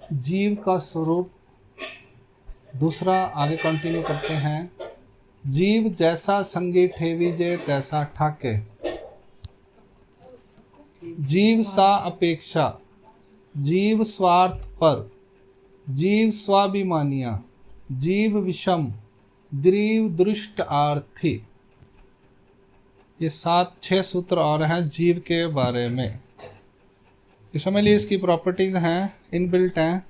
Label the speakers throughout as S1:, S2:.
S1: जीव का स्वरूप दूसरा आगे कंटिन्यू करते हैं। जीव जैसा संगी ठेवीजे तैसा ठाके। जीव सा अपेक्षा, जीव स्वार्थ पर, जीव स्वाभिमानिया, जीव विषम, जीव दृष्ट आर्थी। ये 6 सूत्र और हैं जीव के बारे में। ये समझ लिए इसकी प्रॉपर्टीज हैं, इनबिल्ट हैं।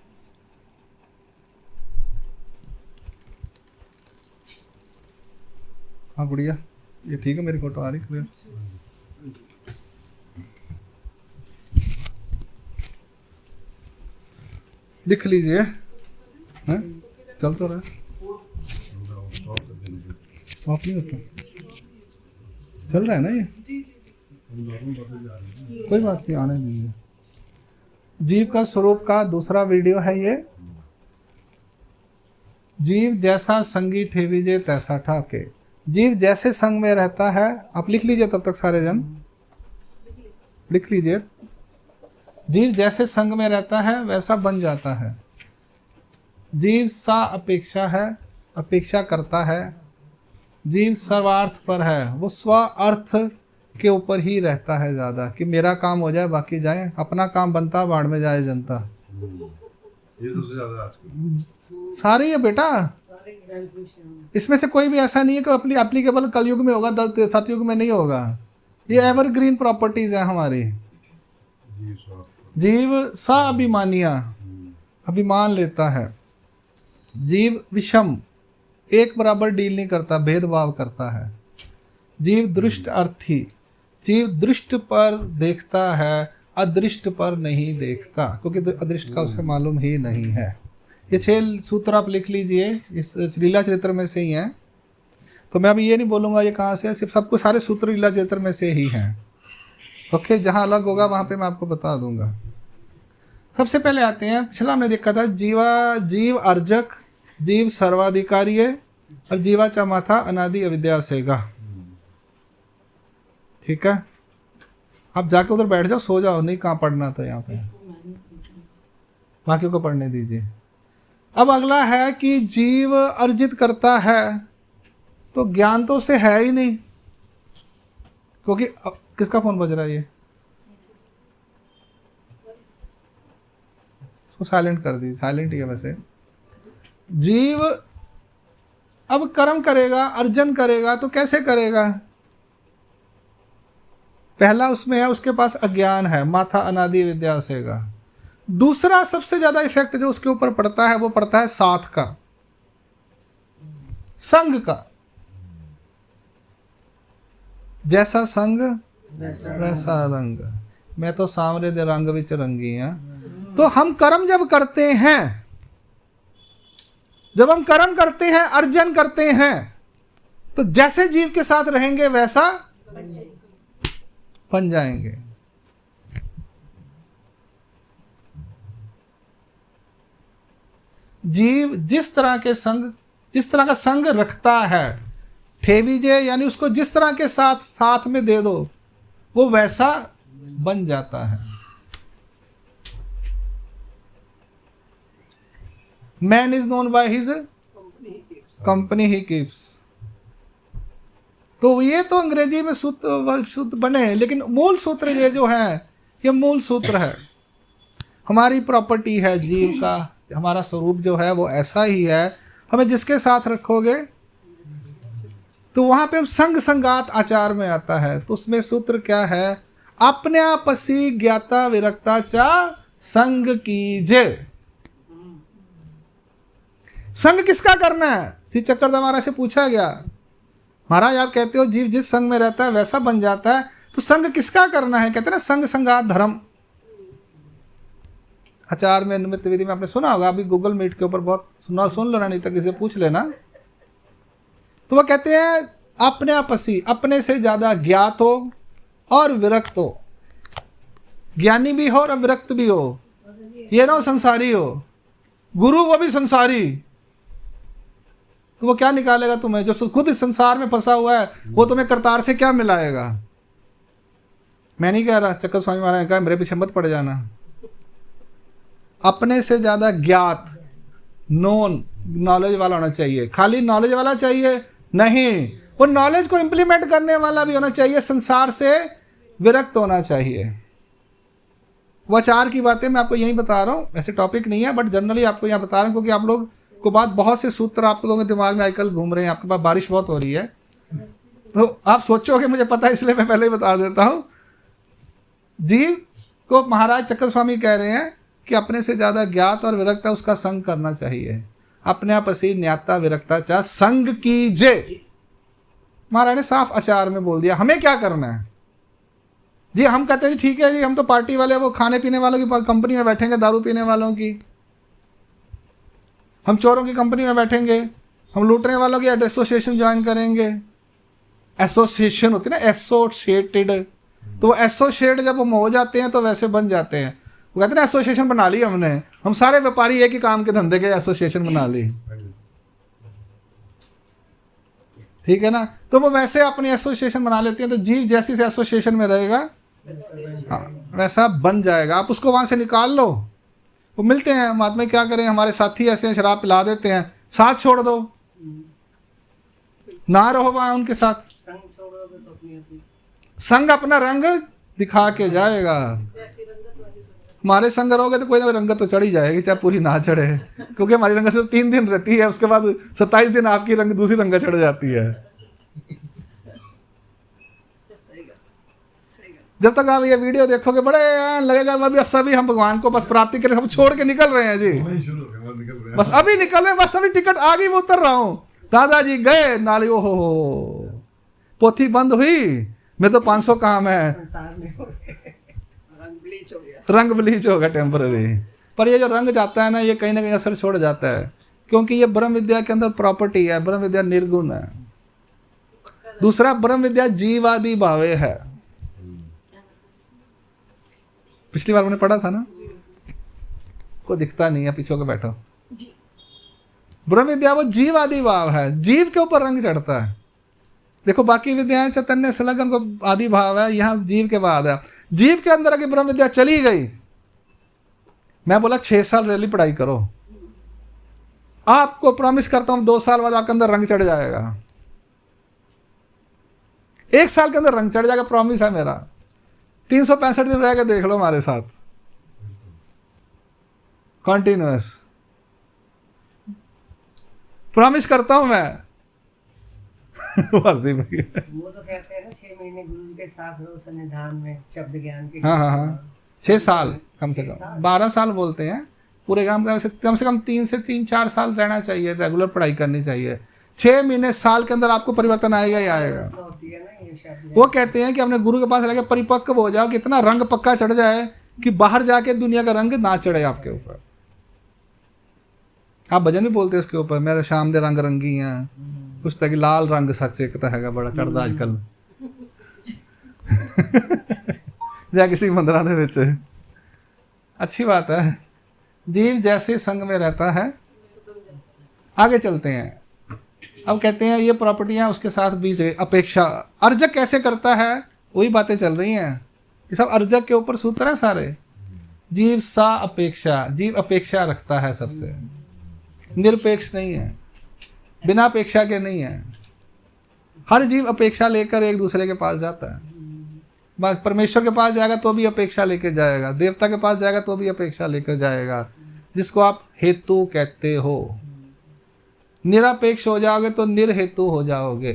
S1: हाँ गुड़िया, ये ठीक है, मेरी फोटो आ रही क्लियर? लिख लीजिए। हैं? चल तो रहा है, स्टॉप नहीं होता, चल रहा है ना ये? कोई बात नहीं, आने दीजिए। जीव का स्वरूप का दूसरा वीडियो है ये। जीव जैसा संगी ठेवीजे तैसा ठाके। जीव जैसे संग में रहता है, आप लिख लीजिए तब तक सारे जन लिख लीजिए। जीव जैसे संग में रहता है वैसा बन जाता है। जीव सा अपेक्षा है, अपेक्षा करता है। जीव सर्वार्थ पर है, वो स्व अर्थ के ऊपर ही रहता है ज़्यादा, कि मेरा काम हो जाए बाकी जाए, अपना काम बनता बाढ़ में जाए जनता।
S2: ये सबसे ज्यादा आजकल
S1: सारे है बेटा, इसमें से कोई भी ऐसा नहीं है कि अपनी एप्लीकेबल कलयुग में होगा, सतयुग में नहीं होगा। ये एवरग्रीन प्रॉपर्टीज है हमारी। जीव सा अभिमानिया, अभिमान लेता है। जीव विषम, एक बराबर डील नहीं करता, भेदभाव करता है। जीव दृष्ट अर्थी, जीव दृष्ट पर देखता है, अदृष्ट पर नहीं देखता, क्योंकि अदृष्ट का उसे मालूम ही नहीं है। ये 6 सूत्र आप लिख लीजिए, इस लीला चरित्र में से ही हैं। तो मैं अभी ये नहीं बोलूँगा ये कहाँ से है, सिर्फ सबको सारे सूत्र लीला चरित्र में से ही हैं। ओके, जहाँ अलग होगा वहाँ पे मैं आपको बता दूंगा। सबसे पहले आते हैं, पिछला हमने देखा था जीव अर्जक, जीव सर्वाधिकारी है, और जीवा चा माथा अनादि अविद्या सेगा। ठीक है, आप जाके उधर बैठ जाओ, सो जाओ, नहीं कहाँ पढ़ना था यहाँ पे, बाकियों को पढ़ने दीजिए। अब अगला है कि जीव अर्जित करता है, तो ज्ञान तो उसे है ही नहीं, क्योंकि किसका फोन बज रहा है? ये उसको साइलेंट कर दी, साइलेंट ही है वैसे। जीव अब कर्म करेगा, अर्जन करेगा, तो कैसे करेगा? पहला उसमें है, उसके पास अज्ञान है, माथा अनादि विद्या सेगा। दूसरा सबसे ज्यादा इफेक्ट जो उसके ऊपर पड़ता है वो पड़ता है साथ का, संग का। जैसा संग वैसा रंग, मैं तो सांवरे दे रंग विच रंगी हैं। तो हम कर्म जब करते हैं, जब हम कर्म करते हैं, अर्जन करते हैं, तो जैसे जीव के साथ रहेंगे वैसा बन जाएंगे। जीव जिस तरह का संग रखता है, ठेवीजे यानी उसको जिस तरह के साथ में दे दो वो वैसा बन जाता है। Man is known by his company he keeps. तो ये तो अंग्रेजी में सूत्र बने, लेकिन मूल सूत्र ये जो है, ये मूल सूत्र है। हमारी प्रॉपर्टी है जीव का, हमारा स्वरूप जो है वो ऐसा ही है। हमें जिसके साथ रखोगे तो वहां पे संग संगात आचार में आता है। तो उसमें सूत्र क्या है? अपने आपसी ज्ञाता विरक्ता चा संग कीजे। संग किसका करना है? श्री चक्रधर महाराज से पूछा गया, महाराज आप कहते हो जीव जिस संग में रहता है वैसा बन जाता है, तो संग किसका करना है? कहते हैं ना संग संगात धर्म। आचार में निमित्त विधि में आपने सुना होगा, अभी गूगल मीट के ऊपर बहुत सुन लेना, नहीं तो किसी से पूछ लेना। तो वो कहते हैं अपने आपसी, अपने से ज्यादा ज्ञात हो और विरक्त हो। ज्ञानी भी हो और विरक्त भी हो, ये ना हो संसारी हो। गुरु वो भी संसारी, तो वो क्या निकालेगा तुम्हें? जो खुद इस संसार में फंसा हुआ है वो तुम्हें करतार से क्या मिलाएगा? मैं नहीं कह रहा, चक्कर स्वामी महाराज ने कहा मेरे पीछे मत पड़ जाना, अपने से ज्यादा ज्ञात, नोन, नॉलेज वाला होना चाहिए। खाली नॉलेज वाला चाहिए नहीं, वो नॉलेज को इंप्लीमेंट करने वाला भी होना चाहिए, संसार से विरक्त होना चाहिए। वो आचार की बातें मैं आपको यही बता रहा हूँ, ऐसे टॉपिक नहीं है, बट जनरली आपको यहाँ बता रहा हूँ क्योंकि आप लोग को बात, बहुत से सूत्र आप लोगों के दिमाग में आजकल घूम रहे हैं। आपके पास बारिश बहुत हो रही है तो आप सोचोगे मुझे पता है, इसलिए मैं पहले ही बता देता हूँ। जीव को महाराज चक्र स्वामी कह रहे हैं कि अपने से ज्यादा ज्ञात और विरक्त है उसका संग करना चाहिए। अपने आप असी न्याता विरक्ता चा संग कीजे। महाराज ने साफ आचार में बोल दिया हमें क्या करना है जी। हम कहते हैं ठीक है जी, हम तो पार्टी वाले, वो खाने पीने वालों की कंपनी में बैठेंगे, दारू पीने वालों की, हम चोरों की कंपनी में बैठेंगे, हम लूटने वालों की एसोसिएशन ज्वाइन करेंगे। एसोसिएशन होती है ना, एसोसिएटेड, तो वो एसोसिएट जब हम हो जाते हैं तो वैसे बन जाते हैं। वो कहते हैं ना एसोसिएशन बना ली हमने, हम सारे व्यापारी एक ही काम के धंधे के एसोसिएशन बना ली, ठीक है ना। तो वो वैसे अपनी एसोसिएशन बना लेते हैं। तो जीव जैसी एसोसिएशन में रहेगा वैसा बन जाएगा। आप उसको वहां से निकाल लो। वो मिलते हैं महात्मा, क्या करें, हमारे साथी ऐसे हैं, शराब पिला देते हैं, साथ छोड़ दो, ना रहो वहां उनके साथ। संग अपना रंग दिखा के जाएगा। हमारे संग रहोगे तो कोई ना कोई रंगत तो चढ़ ही जाएगी, चाहे पूरी ना चढ़े, क्योंकि हमारी रंगत सिर्फ 3 दिन रहती है, उसके बाद 27 दिन आपकी रंग दूसरी रंगत चढ़ जाती है। जब तक आप ये वीडियो देखोगे बड़े लगेगा अभी सभी हम भगवान को बस प्राप्ति के लिए सब छोड़ के निकल रहे हैं जी, बस अभी निकल रहे हैं, बस अभी टिकट आ गई, वो उतर रहा हूँ। दादाजी गए नाली, ओ हो पोथी बंद हुई, मैं तो 500 काम है, रंग ब्लीच हो गया टेम्पररी। पर ये जो रंग जाता है ना, ये कहीं ना कहीं असर छोड़ जाता है, क्योंकि ये ब्रह्म विद्या के अंदर प्रॉपर्टी है। ब्रह्म विद्या निर्गुण है। दूसरा, ब्रह्म विद्या जीवादि भावे है। पिछली बार मैंने पढ़ा था ना, को दिखता नहीं है, पीछे होकर बैठो। ब्रह्म विद्या वो जीवादि भाव है, जीव के ऊपर रंग चढ़ता है। देखो बाकी विद्याएं चैतन्य संलग्न को आदि भाव है, यहाँ जीव के बाद है। जीव के अंदर अगर ब्रह्म विद्या चली गई, मैं बोला 6 साल रैली पढ़ाई करो, आपको प्रॉमिस करता हूं 2 साल बाद आपके अंदर रंग चढ़ जाएगा। 1 साल के अंदर रंग चढ़ जाएगा, प्रॉमिस है मेरा। 365 दिन रह के देख लो हमारे साथ, कॉन्टिन्यूअस प्रॉमिस करता हूं मैं।
S3: वो तो कहते हैं ना 6 महीने गुरु जी के साथ रहो सन्निधान में शब्द ज्ञान के।
S1: हाँ 6 साल कम से कम, 12 साल बोलते हैं पूरे काम से कम 3 से 3-4 साल रहना चाहिए, रेगुलर पढ़ाई करनी चाहिए। 6 महीने साल के अंदर आपको परिवर्तन आएगा ही आएगा। वो कहते हैं कि अपने गुरु के पास रह के परिपक्व हो जाओ, कि इतना रंग पक्का चढ़ जाए कि बाहर जाके दुनिया का रंग ना चढ़े आपके ऊपर। आप भजन भी बोलते हैं इसके ऊपर, मेरे शाम दे रंग रंगी हैं, कुछ तक लाल रंग सच एक है बड़ा चढ़ता आजकल या किसी मंदिर दे विच। अच्छी बात है, जीव जैसे संग में रहता है। आगे चलते हैं। अब कहते हैं ये प्रॉपर्टियां उसके साथ बीच अपेक्षा, अर्जक कैसे करता है, वही बातें चल रही हैं। ये सब अर्जक के ऊपर सूत्र है सारे। जीव सा अपेक्षा, जीव अपेक्षा रखता है सबसे, निरपेक्ष नहीं है, बिना अपेक्षा के नहीं है। हर जीव अपेक्षा लेकर एक दूसरे के पास जाता है। परमेश्वर के पास जाएगा तो भी अपेक्षा लेकर जाएगा, देवता के पास जाएगा तो भी अपेक्षा लेकर जाएगा, जिसको आप हेतु कहते हो। निरपेक्ष हो जाओगे तो निर्हेतु हो जाओगे।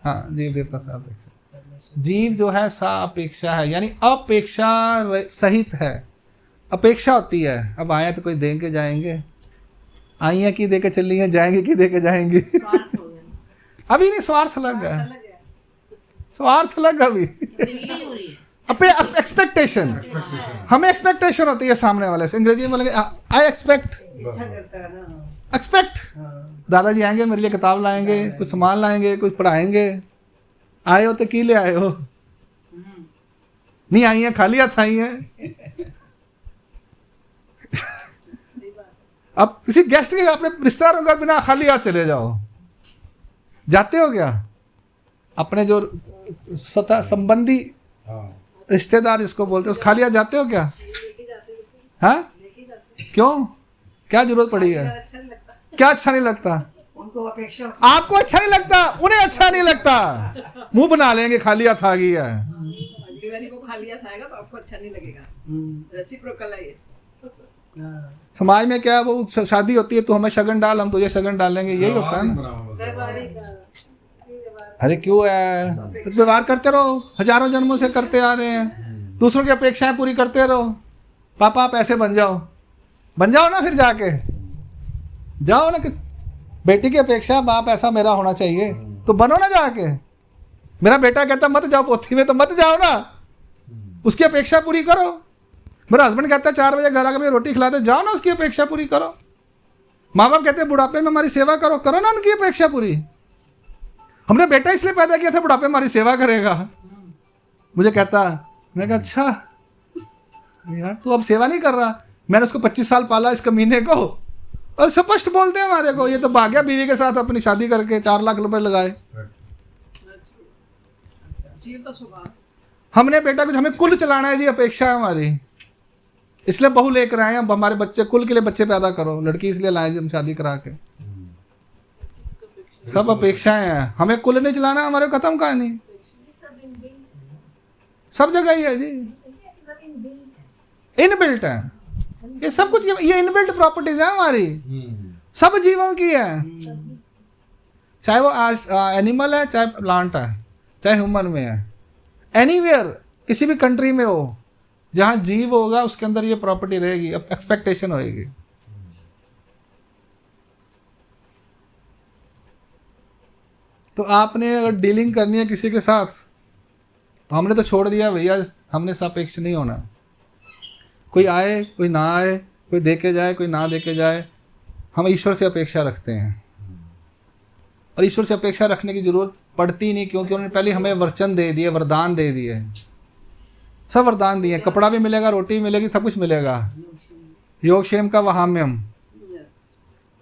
S1: हाँ, जीव देवता सापेक्ष। जीव जो है सापेक्षा है, यानी अपेक्षा सहित है। अपेक्षा होती है, अब आए तो कोई दे के जाएंगे, आई है कि दे के चली है, जाएंगे कि दे के जाएंगे। अभी नहीं, स्वार्थ लग गया, स्वार्थ लग अभी। एक्सपेक्टेशन, हमें एक्सपेक्टेशन होती है सामने वाले से। अंग्रेजी में बोलेंगे आई एक्सपेक्ट, एक्सपेक्ट। दादाजी आएंगे, मेरे लिए किताब लाएंगे, कुछ सामान लाएंगे, कुछ पढ़ाएंगे। आए हो तो की ले आए हो, नहीं आई है खाली हाथ आई है। अब किसी गेस्ट के अपने रिश्तेदारों का बिना खाली हाथ चले जाओ, जाते हो क्या? अपने जो सता संबंधी रिश्तेदार जिसको बोलते हो, खा लिया जाते हो क्या? हाँ, क्यों, क्या जरूरत पड़ी है? क्या अच्छा नहीं लगता?
S3: उनको अपेक्षा
S1: आपको अच्छा नहीं लगता, उन्हें अच्छा नहीं लगता, मुंह बना लेंगे खा लिया था गया है।
S4: अगली बारी वो खा लिया खाएगा तो आपको अच्छा नहीं लगेगा। रेसिप्रोकल है ये।
S1: समाज में क्या है, वो शादी होती है तो हमें शगन डाल, हम तुझे शगन डालेंगे, यही होता है ना। अरे क्यों है, तो व्यवहार करते रहो, हजारों जन्मों से करते आ रहे हैं, दूसरों की अपेक्षाएं पूरी करते रहो। पापा आप ऐसे बन जाओ ना, फिर जाके जाओ ना, किस बेटी की अपेक्षा बाप ऐसा मेरा होना चाहिए तो बनो ना जाके। मेरा बेटा कहता मत जाओ पोथी में, तो मत जाओ ना, उसकी अपेक्षा पूरी करो। मेरा हस्बैंड कहता है 4 बजे घर आकर मुझे रोटी खिला दे, जाओ ना उसकी अपेक्षा पूरी करो। माँ बाप कहते हैं बुढ़ापे में हमारी सेवा करो, करो ना उनकी अपेक्षा पूरी। हमने बेटा इसलिए पैदा किया था बुढ़ापे में हमारी सेवा करेगा। मुझे कहता, मैं कहा अच्छा यार तू अब सेवा नहीं कर रहा, मैंने उसको 25 साल पाला इस कमीने को, और स्पष्ट बोलते हैं हमारे को, ये तो भाग गया बीवी के साथ अपनी शादी करके 4 लाख रुपए लगाए।
S4: जीव का स्वभाव।
S1: हमने बेटा कुछ, हमें कुल चलाना है जी, अपेक्षा है हमारी, इसलिए बहू लेकर आए हैं। हमारे बच्चे कुल के लिए बच्चे पैदा करो, लड़की इसलिए लाए हम शादी करा के। सब अपेक्षाएं हैं, हमें कुल नहीं चलाना, हमारे खत्म कहानी। सब जगह ही है जी, इनबिल्ट है ये सब कुछ, ये इनबिल्ट प्रॉपर्टीज है हमारी, सब जीवों की है, चाहे वो एनिमल है, चाहे प्लांट है, चाहे ह्यूमन में है, एनीवेयर किसी भी कंट्री में हो, जहां जीव होगा उसके अंदर ये प्रॉपर्टी रहेगी, अब एक्सपेक्टेशन होएगी। तो आपने अगर डीलिंग करनी है किसी के साथ, तो हमने तो छोड़ दिया भैया, हमने सापेक्ष नहीं होना। कोई आए कोई ना आए, कोई दे के जाए कोई ना दे के जाए, हम ईश्वर से अपेक्षा रखते हैं। और ईश्वर से अपेक्षा रखने की जरूरत पड़ती नहीं, क्योंकि उन्होंने पहले हमें वचन दे दिए, वरदान दे दिए, सब वरदान दिए, कपड़ा भी मिलेगा, रोटी भी मिलेगी, सब कुछ मिलेगा। योगक्षेम का वहाम्यम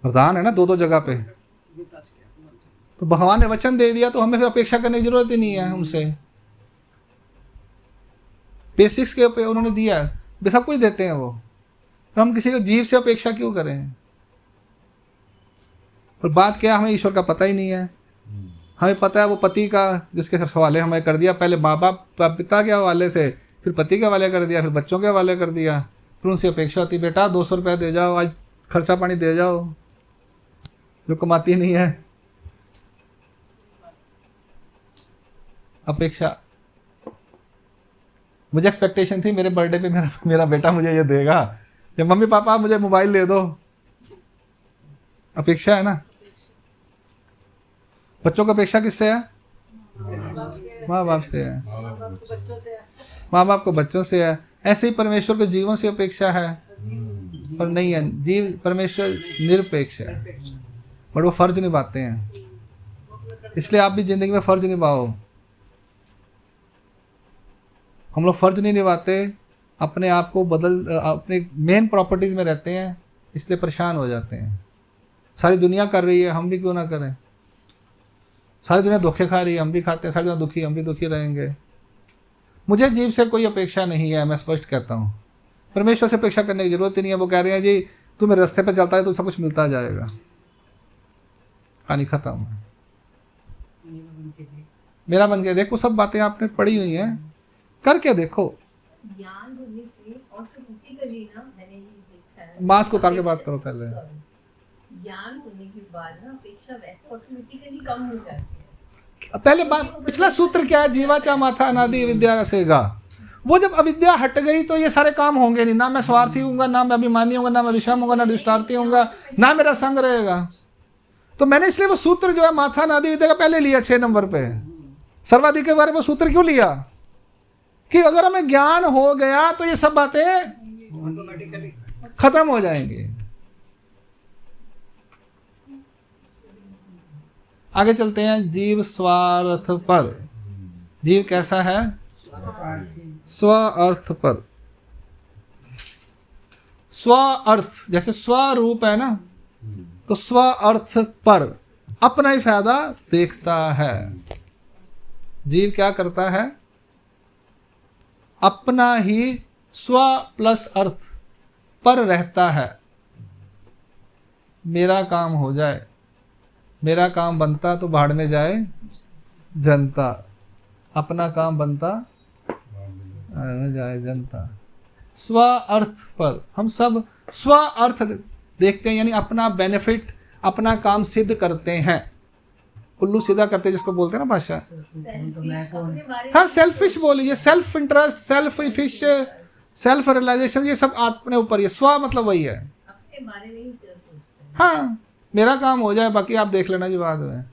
S1: वरदान है ना, 2 जगह पे। तो भगवान ने वचन दे दिया तो हमें फिर अपेक्षा करने की जरूरत ही नहीं है उनसे। बेसिक्स के पे उन्होंने दिया, सब कुछ देते हैं वो, तो हम किसी को जीव से अपेक्षा क्यों करें? और बात क्या, हमें ईश्वर का पता ही नहीं है। हमें पता है वो पति का, जिसके हवाले हमें कर दिया, पहले माँ बाप पिता के हवाले थे, फिर पति के हवाले कर दिया, फिर बच्चों के हवाले कर दिया, फिर उनसे अपेक्षा होती बेटा 200 रुपये दे जाओ, आज खर्चा पानी दे जाओ, जो कमाती नहीं है। अपेक्षा, मुझे एक्सपेक्टेशन थी मेरे बर्थडे पे मेरा बेटा मुझे ये देगा, या मम्मी पापा मुझे मोबाइल ले दो, अपेक्षा है ना। बच्चों की अपेक्षा किससे है? माँ बाप से है, माँ बाप को बच्चों से है। ऐसे ही परमेश्वर को जीवों से अपेक्षा है, पर नहीं है। जीव परमेश्वर निरपेक्ष है, बट वो फर्ज निभाते हैं, इसलिए आप भी जिंदगी में फर्ज निभाओ। हम लोग फर्ज नहीं निभाते, अपने आप को अपने मेन प्रॉपर्टीज में रहते हैं, इसलिए परेशान हो जाते हैं। सारी दुनिया कर रही है, हम भी क्यों ना करें? सारी दुनिया धोखे खा रही है, हम भी खाते हैं। सारी दुनिया दुखी, हम भी दुखी रहेंगे। मुझे जीव से कोई अपेक्षा नहीं है, मैं स्पष्ट कहता हूँ। परमेश्वर से अपेक्षा करने की जरूरत ही नहीं है। वो कह रहे हैं जी तू मेरे रास्ते पर चलता है तो सब कुछ मिलता जाएगा, कहानी खत्म है। मेरा बन के देखो, सब बातें आपने पढ़ी हुई हैं, करके देखो।
S5: ज्ञान होने से ऑटोमेटिकली ना, मैंने ये देखा है,
S1: मास्क उतार के बात करो पहले।
S5: ज्ञान होने के बाद ना अपेक्षा वैसे ऑटोमेटिकली कम हो जाती है।
S1: पहले बात, पिछला सूत्र क्या है? जीवाचा माथा अनादि विद्या सेगा। वो जब अविद्या हट गई तो ये सारे काम होंगे नहीं। ना मैं स्वार्थी हूँगा, ना मैं अभिमानी हूँगा, ना मैं विषम हूँगा, ना दृष्टार्थी हूँगा, ना मेरा संग रहेगा। तो मैंने इसलिए वो सूत्र जो है माथा अनादि विद्या का पहले लिया 6 नंबर पे। सर्वाधिक के बारे में सूत्र क्यों लिया? कि अगर हमें ज्ञान हो गया तो ये सब बातें खत्म हो जाएंगी। आगे चलते हैं। जीव स्वार्थ पर। जीव कैसा है? स्व अर्थ पर। स्व अर्थ, जैसे स्वरूप है ना, तो स्व अर्थ पर अपना ही फायदा देखता है। जीव क्या करता है? अपना ही स्व प्लस अर्थ पर रहता है। मेरा काम हो जाए, मेरा काम बनता तो भाड़ में जाए जनता, अपना काम बनता भाड़ में जाए जनता। स्व अर्थ पर हम सब स्व अर्थ देखते हैं, यानी अपना बेनिफिट, अपना काम सिद्ध करते हैं, उल्लू सीधा करते हैं जिसको बोलते हैं ना भाषा। हाँ, सेल्फिश बोलिए, self interest, self fish, self realisation, ये सब अपने ऊपर। ये स्व मतलब वही है,
S5: अपने बारे में ही सिर्फ सोचते हैं।
S1: हाँ मेरा काम हो जाए, बाकी आप देख लेना जी बाद में।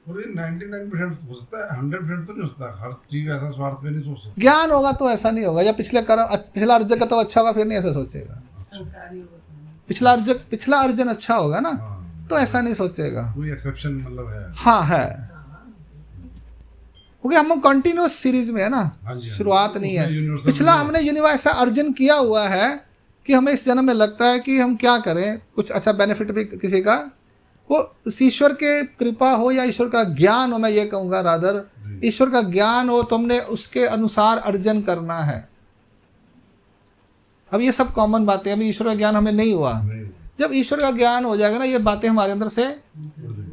S2: और ये 99% हो सकता है, 100% तो नहीं होता। हर चीज ऐसा स्वार्थ में नहीं सोच सकता।
S1: ज्ञान होगा तो ऐसा नहीं होगा, या पिछला अर्जन का तो अच्छा होगा, फिर नहीं ऐसा सोचेगा।
S3: संस्कारी होगा।
S1: पिछला अर्जन अच्छा होगा ना,
S2: हाँ,
S1: तो ऐसा नहीं सोचेगा।
S2: कोई एक्सेप्शन मतलब है।
S1: हाँ है, क्योंकि हम कंटिन्यूस सीरीज में है ना,
S2: हाँ जी, हाँ जी।
S1: शुरुआत नहीं है।
S2: उसमें universal
S1: पिछला
S2: नहीं है।
S1: हमने यूनिवर्स अर्जन किया हुआ है कि हमें इस जन्म में लगता है कि हम क्या करें, कुछ अच्छा बेनिफिट भी किसी का, वो उस ईश्वर के कृपा हो या ईश्वर का ज्ञान हो, मैं ये कहूँगा रादर ईश्वर का ज्ञान हो, तुमने उसके अनुसार अर्जन करना है। अब ये सब कॉमन बातें, अभी ईश्वर का ज्ञान हमें नहीं हुआ।
S2: नहीं,
S1: जब ईश्वर का ज्ञान हो जाएगा ना, ये बातें हमारे अंदर से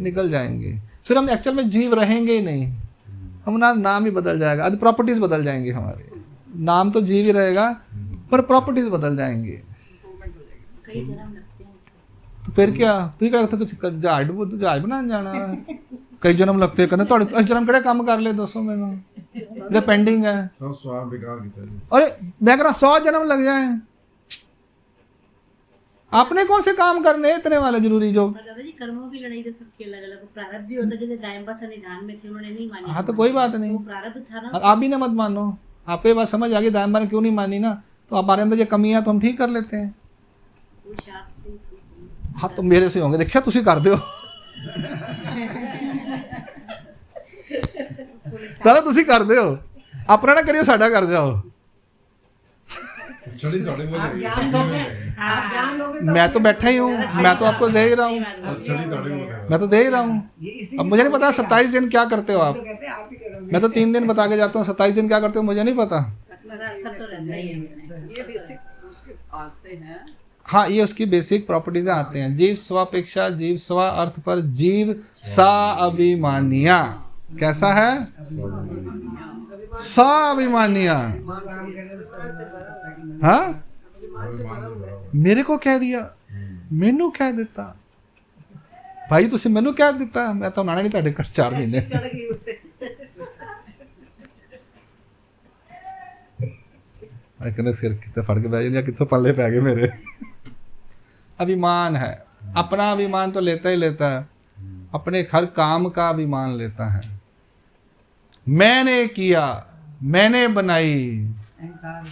S1: निकल जाएंगी, फिर हम एक्चुअल में जीव रहेंगे ही नहीं, हमारा नाम ही बदल जाएगा, आदि प्रॉपर्टीज बदल जाएंगी हमारे। नाम तो जीव ही रहेगा पर प्रॉपर्टीज बदल जाएंगी।
S5: कई जन्म लगते हैं।
S1: तो फिर क्या तू क्या कुछ जहाज बनाने जाना है? कई जन्म लगते हैं, कहते थोड़े जन्म किहड़े काम कर ले दोस्तों, मैंने जो पेंडिंग है।
S2: सब स्वार्थ बेकार की तरह।
S1: अरे मैं कह रहा 100 जन्म लग जाए, आपने कौन से काम करने हैं इतने वाले जरूरी जो।
S6: पर दादाजी कर्मों की लड़ाई तो सबकी अलग अलग, प्रारब्ध भी होता है। जैसे गायम्बा सन्निधान में थे, उन्होंने नहीं मानी।
S1: हाँ तो कोई बात नहीं,
S6: वो प्रारब्ध था ना।
S1: आप भी ना मत मानो, आपको ये बात समझ आ गई दायम्बा ने क्यों नहीं मानी ना, तो हमारे अंदर ये कमी है तो हम ठीक कर लेते हैं।
S6: वो शाप से
S1: हाँ तो मेरे से होंगे, देखिए तुसी कर दो दादा तुसी कर दो, अपना ना करियो साडा कर जाओ।
S2: छड़ी थोड़ी बोल
S3: आप
S2: रही
S3: ज्ञान दोगे, आप ज्ञान दोगे तो
S1: मैं तो बैठा ही हूँ, मैं तो आपको दे ही रहा हूँ,
S2: छड़ी थोड़ी बोल रही
S1: मैं तो दे ही रहा हूँ।
S3: ये इसी
S1: अब मुझे नहीं पता 27 दिन क्या करते हो आप,
S3: तो कहते हैं आप ही करोगे।
S1: मैं तो 3 दिन बता के जाता हूँ, 27 दिन क्या करते हो मुझे नहीं पता।
S6: मेरा असर तो रहता ही है।
S4: ये बेसिक उसके आते हैं।
S1: हाँ ये उसकी बेसिक प्रॉपर्टीज आते हैं। जीव स्वापेक्षा, जीव स्व अर्थ पर, जीव सा अभिमानिया। कैसा है? सा अभिमानिया। हाँ मेरे को कह दिया, मैनू कह देता भाई, तुसी मैनू कह दिता, मैं तो नाना नहीं ਤੁਹਾਡੇ ਘਰ 4 ਮਹੀਨੇ।
S6: चढ़ गई उससे।
S1: मैं कहने सिर कितने फड़ के बैठ जाए, कितने पल्ले पै गए मेरे। अभिमान है, अपना अभिमान तो लेता ही लेता है, अपने हर काम का अभिमान लेता है। मैंने किया, मैंने बनाई,
S3: अहंकार।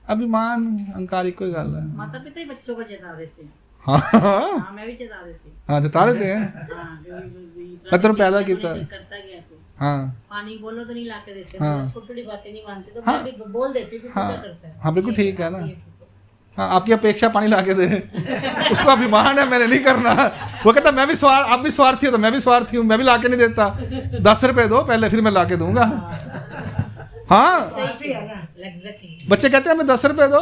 S1: अभिमान अहंकार ही कोई गल है।
S6: माता पिता ही बच्चों को चेता देते हैं।
S1: हाँ
S6: हाँ मैं भी चेता देती हूँ।
S1: हाँ जता देते हैं।
S6: हाँ,
S1: मैं तेरे पैदा किया था।
S6: करता गया तू।
S1: हाँ
S6: पानी बोलो तो नहीं लाके देते,
S1: हाँ।
S6: छोटी छोटी बातें नहीं मानते, तो
S1: हाँ।
S6: मैं भी बोल देती हूँ कि तू
S1: हाँ।
S6: क्या करता है।
S1: हाँ बिल्कुल ठीक है ना।
S6: ये
S1: हाँ आपकी अपेक्षा पानी ला के दे, उसका अभिमान है मैंने नहीं करना। वो कहता मैं भी आप भी स्वार्थी हो तो मैं भी स्वार्थी हूँ, मैं भी ला के नहीं देता। 10 रुपए दो पहले, फिर मैं ला के दूंगा। हाँ
S6: सही है ना, एग्जैक्टली।
S1: बच्चे कहते हैं हमें 10 रुपए दो,